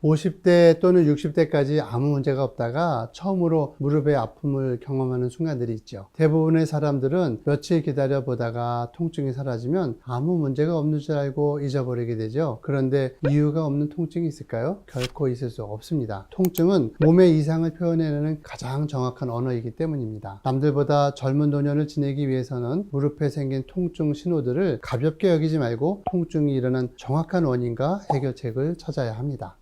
50대 또는 60대까지 아무 문제가 없다가 처음으로 무릎의 아픔을 경험하는 순간들이 있죠. 대부분의 사람들은 며칠 기다려 보다가 통증이 사라지면 아무 문제가 없는 줄 알고 잊어버리게 되죠. 그런데 이유가 없는 통증이 있을까요? 결코 있을 수 없습니다. 통증은 몸의 이상을 표현해내는 가장 정확한 언어이기 때문입니다. 남들보다 젊은 노년을 지내기 위해서는 무릎에 생긴 통증 신호들을 가볍게 여기지 말고 통증이 일어난 정확한 원인과 해결책을 찾아야 합니다.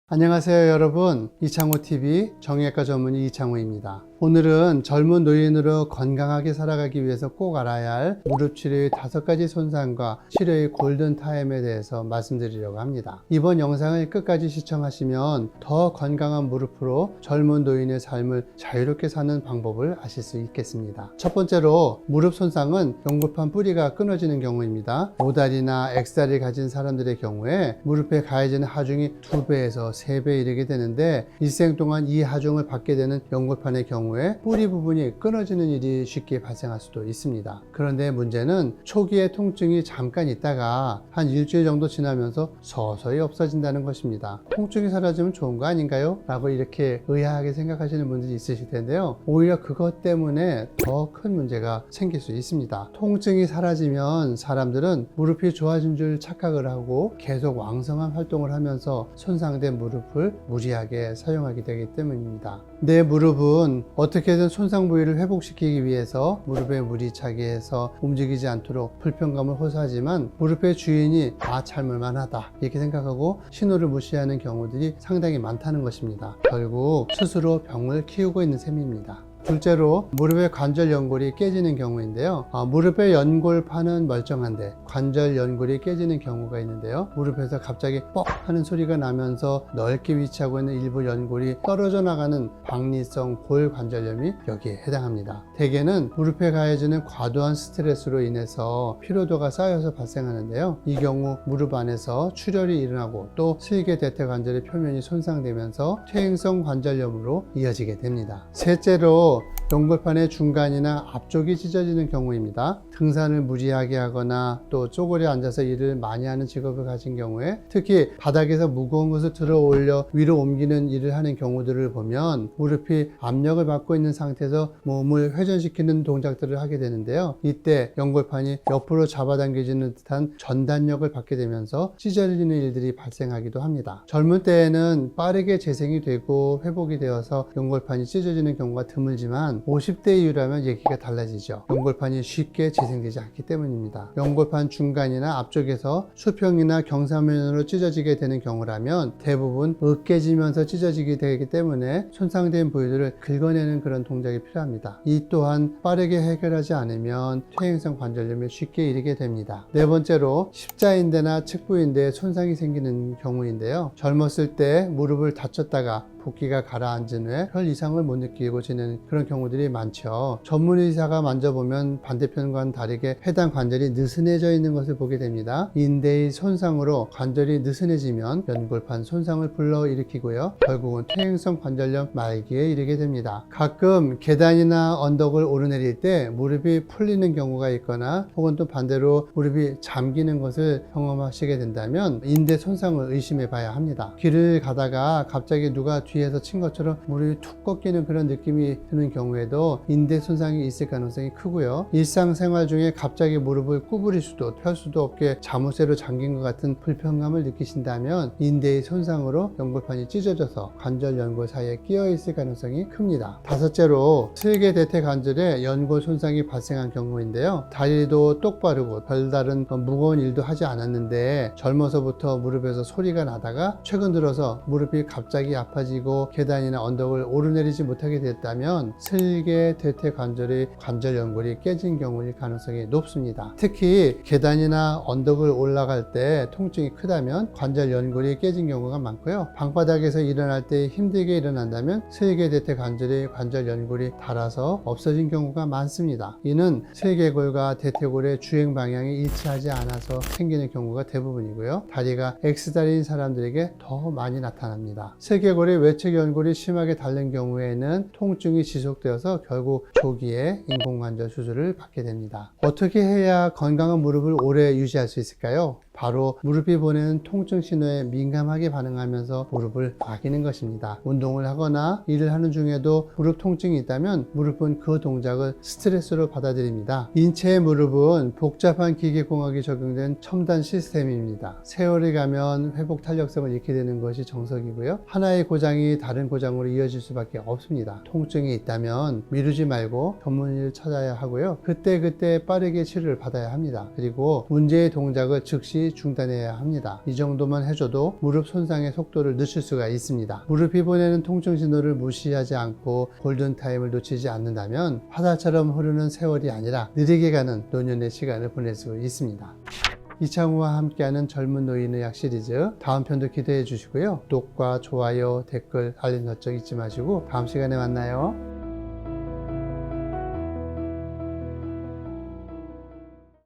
안녕하세요 여러분, 이창호TV 정형외과 전문의 이창호입니다. 오늘은 젊은 노인으로 건강하게 살아가기 위해서 꼭 알아야 할 무릎 치료의 5가지 손상과 치료의 골든타임에 대해서 말씀드리려고 합니다. 이번 영상을 끝까지 시청하시면 더 건강한 무릎으로 젊은 노인의 삶을 자유롭게 사는 방법을 아실 수 있겠습니다. 첫 번째로 무릎 손상은 연골판 뿌리가 끊어지는 경우입니다. 오다리나 X다리를 가진 사람들의 경우에 무릎에 가해지는 하중이 2배에서 3배 이르게 되는데, 일생 동안 이 하중을 받게 되는 연골판의 경우에 뿌리 부분이 끊어지는 일이 쉽게 발생할 수도 있습니다. 그런데 문제는 초기에 통증이 잠깐 있다가 한 일주일 정도 지나면서 서서히 없어진다는 것입니다. 통증이 사라지면 좋은 거 아닌가요? 라고 이렇게 의아하게 생각하시는 분들이 있으실 텐데요, 오히려 그것 때문에 더 큰 문제가 생길 수 있습니다. 통증이 사라지면 사람들은 무릎이 좋아진 줄 착각을 하고 계속 왕성한 활동을 하면서 손상된 무릎을 무리하게 사용하게 되기 때문입니다. 내 무릎은 어떻게든 손상 부위를 회복시키기 위해서 무릎에 물이 차게 해서 움직이지 않도록 불편감을 호소하지만, 무릎의 주인이 참을만 하다 이렇게 생각하고 신호를 무시하는 경우들이 상당히 많다는 것입니다. 결국 스스로 병을 키우고 있는 셈입니다. 둘째로 무릎의 관절 연골이 깨지는 경우인데요, 무릎의 연골판은 멀쩡한데 관절 연골이 깨지는 경우가 있는데요, 무릎에서 갑자기 뻑 하는 소리가 나면서 넓게 위치하고 있는 일부 연골이 떨어져 나가는 박리성 골관절염이 여기에 해당합니다. 대개는 무릎에 가해지는 과도한 스트레스로 인해서 피로도가 쌓여서 발생하는데요, 이 경우 무릎 안에서 출혈이 일어나고 또 슬개 대퇴 관절의 표면이 손상되면서 퇴행성 관절염으로 이어지게 됩니다. 셋째로 연골판의 중간이나 앞쪽이 찢어지는 경우입니다. 등산을 무리하게 하거나 또 쪼그려 앉아서 일을 많이 하는 직업을 가진 경우에, 특히 바닥에서 무거운 것을 들어 올려 위로 옮기는 일을 하는 경우들을 보면 무릎이 압력을 받고 있는 상태에서 몸을 회전시키는 동작들을 하게 되는데요, 이때 연골판이 옆으로 잡아당겨지는 듯한 전단력을 받게 되면서 찢어지는 일들이 발생하기도 합니다. 젊은 때에는 빠르게 재생이 되고 회복이 되어서 연골판이 찢어지는 경우가 드물지만 50대 이후라면 얘기가 달라지죠. 연골판이 쉽게 재생되지 않기 때문입니다. 연골판 중간이나 앞쪽에서 수평이나 경사면으로 찢어지게 되는 경우라면 대부분 으깨지면서 찢어지게 되기 때문에 손상된 부위들을 긁어내는 그런 동작이 필요합니다. 이 또한 빠르게 해결하지 않으면 퇴행성 관절염에 쉽게 이르게 됩니다. 네 번째로 십자인대나 측부인대에 손상이 생기는 경우인데요, 젊었을 때 무릎을 다쳤다가 붓기가 가라앉은 후에 별 이상을 못 느끼고 지내는 그런 경우들이 많죠. 전문 의사가 만져보면 반대편과는 다르게 해당 관절이 느슨해져 있는 것을 보게 됩니다. 인대의 손상으로 관절이 느슨해지면 연골판 손상을 불러일으키고요, 결국은 퇴행성 관절염 말기에 이르게 됩니다. 가끔 계단이나 언덕을 오르내릴 때 무릎이 풀리는 경우가 있거나 혹은 또 반대로 무릎이 잠기는 것을 경험하시게 된다면 인대 손상을 의심해 봐야 합니다. 길을 가다가 갑자기 누가 뒤에서 친 것처럼 무릎이 툭 꺾이는 그런 느낌이 드는 경우에도 인대 손상이 있을 가능성이 크고요, 일상생활 중에 갑자기 무릎을 구부릴 수도 펼 수도 없게 자물쇠로 잠긴 것 같은 불편감을 느끼신다면 인대의 손상으로 연골판이 찢어져서 관절 연골 사이에 끼어 있을 가능성이 큽니다. 다섯째로 슬개 대퇴 관절에 연골 손상이 발생한 경우인데요, 다리도 똑바르고 별다른 무거운 일도 하지 않았는데 젊어서부터 무릎에서 소리가 나다가 최근 들어서 무릎이 갑자기 아파지고 계단이나 언덕을 오르내리지 못하게 됐다면 슬개 대퇴 관절의 관절 연골이 깨진 경우일 가능성이 높습니다. 특히 계단이나 언덕을 올라갈 때 통증이 크다면 관절 연골이 깨진 경우가 많고요, 방바닥에서 일어날 때 힘들게 일어난다면 슬개 대퇴 관절의 관절 연골이 닳아서 없어진 경우가 많습니다. 이는 슬개골과 대퇴골의 주행 방향이 일치하지 않아서 생기는 경우가 대부분이고요, 다리가 X다리인 사람들에게 더 많이 나타납니다. 슬개골의 외측 연골이 심하게 닳는 경우에는 통증이 지속되어서 결국 조기에 인공관절 수술을 받게 됩니다. 어떻게 해야 건강한 무릎을 오래 유지할 수 있을까요? 바로 무릎이 보내는 통증 신호에 민감하게 반응하면서 무릎을 아끼는 것입니다. 운동을 하거나 일을 하는 중에도 무릎 통증이 있다면 무릎은 그 동작을 스트레스로 받아들입니다. 인체의 무릎은 복잡한 기계공학이 적용된 첨단 시스템입니다. 세월이 가면 회복 탄력성을 잃게 되는 것이 정석이고요. 하나의 고장이 다른 고장으로 이어질 수밖에 없습니다. 통증이 있다면 미루지 말고 전문의를 찾아야 하고요. 그때 빠르게 치료를 받아야 합니다. 그리고 문제의 동작을 즉시 중단해야 합니다. 이 정도만 해줘도 무릎 손상의 속도를 늦출 수가 있습니다. 무릎이 보내는 통증 신호를 무시하지 않고 골든타임을 놓치지 않는다면 화살처럼 흐르는 세월이 아니라 느리게 가는 노년의 시간을 보낼 수 있습니다. 이창호와 함께하는 젊은 노인의학 시리즈 다음 편도 기대해 주시고요. 구독과 좋아요, 댓글, 알림 설정 잊지 마시고 다음 시간에 만나요.